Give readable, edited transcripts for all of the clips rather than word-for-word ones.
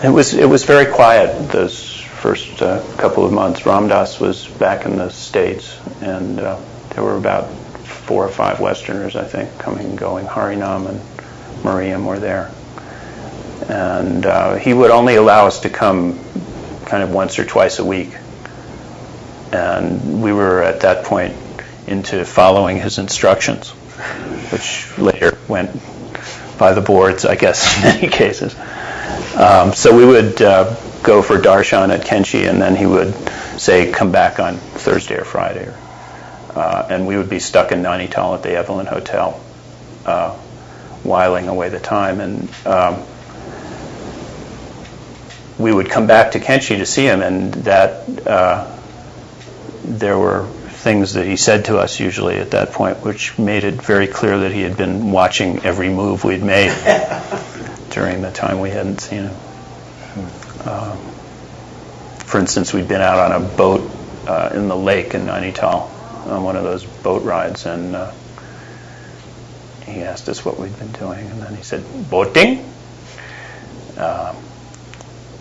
It was very quiet those first couple of months. Ram Dass was back in the States, and there were about 4 or 5 Westerners, I think, coming and going. Harinam and Mariam were there. And he would only allow us to come kind of once or twice a week. And we were at that point into following his instructions, which later went by the boards, I guess, in many cases. So we would go for darshan at Kenchi, and then he would say, come back on Thursday or Friday. And we would be stuck in Nainital at the Evelyn Hotel, whiling away the time. And we would come back to Kenchi to see him, and that there were things that he said to us usually at that point, which made it very clear that he had been watching every move we'd made during the time we hadn't seen him. For instance, we'd been out on a boat in the lake in Nainital on one of those boat rides, and he asked us what we'd been doing, and then he said, boating?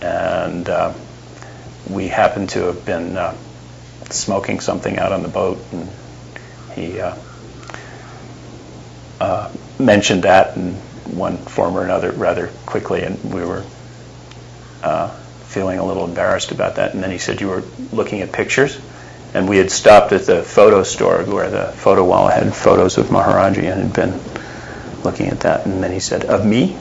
And we happened to have been smoking something out on the boat, and he mentioned that in one form or another rather quickly, and we were feeling a little embarrassed about that. And then he said, you were looking at pictures? And we had stopped at the photo store where the photo wall had photos of Maharaj-ji, and had been looking at that. And then he said, of me?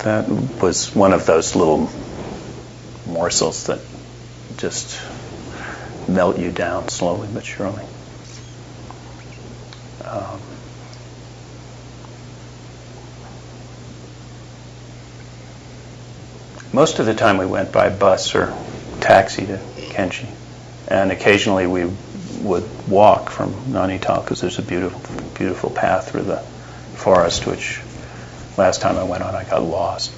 That was one of those little morsels that just melt you down slowly but surely. Most of the time we went by bus or taxi to Kenchi, and occasionally we would walk from Nainital because there's a beautiful path through the forest, which last time I went on I got lost.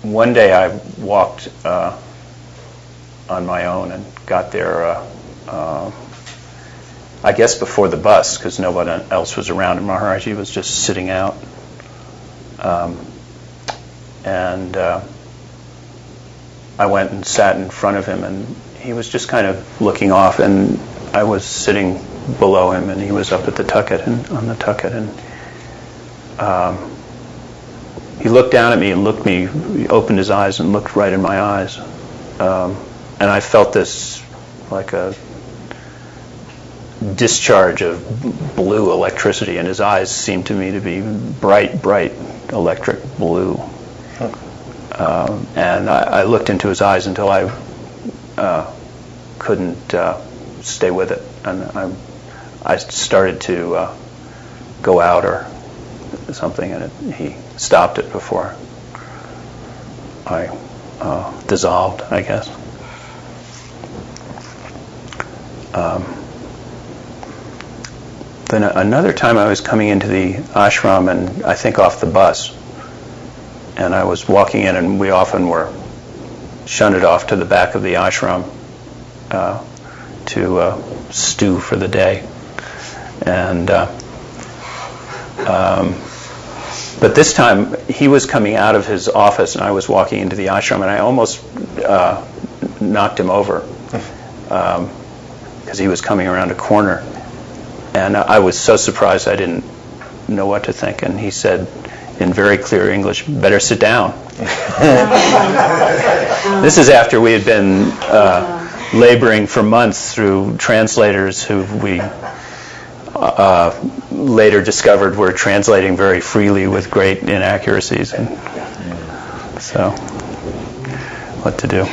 One day I walked on my own and got there, I guess before the bus, because no one else was around, and Maharaj-ji was just sitting out. And I went and sat in front of him, and he was just kind of looking off, and I was sitting below him, and he was up at the tucket and on the tucket, and he looked down at me and he opened his eyes and looked right in my eyes, and I felt this like a discharge of blue electricity, and his eyes seemed to me to be bright electric blue. And I looked into his eyes until I couldn't stay with it, and I started to go out or something, and he stopped it before I dissolved, I guess. Then another time I was coming into the ashram, and I think off the bus, and I was walking in, and we often were shunted off to the back of the ashram to stew for the day. And but this time he was coming out of his office, and I was walking into the ashram, and I almost knocked him over because he was coming around a corner. And I was so surprised I didn't know what to think. And he said in very clear English, better sit down. This is after we had been laboring for months through translators who we later discovered were translating very freely with great inaccuracies. And so, what to do?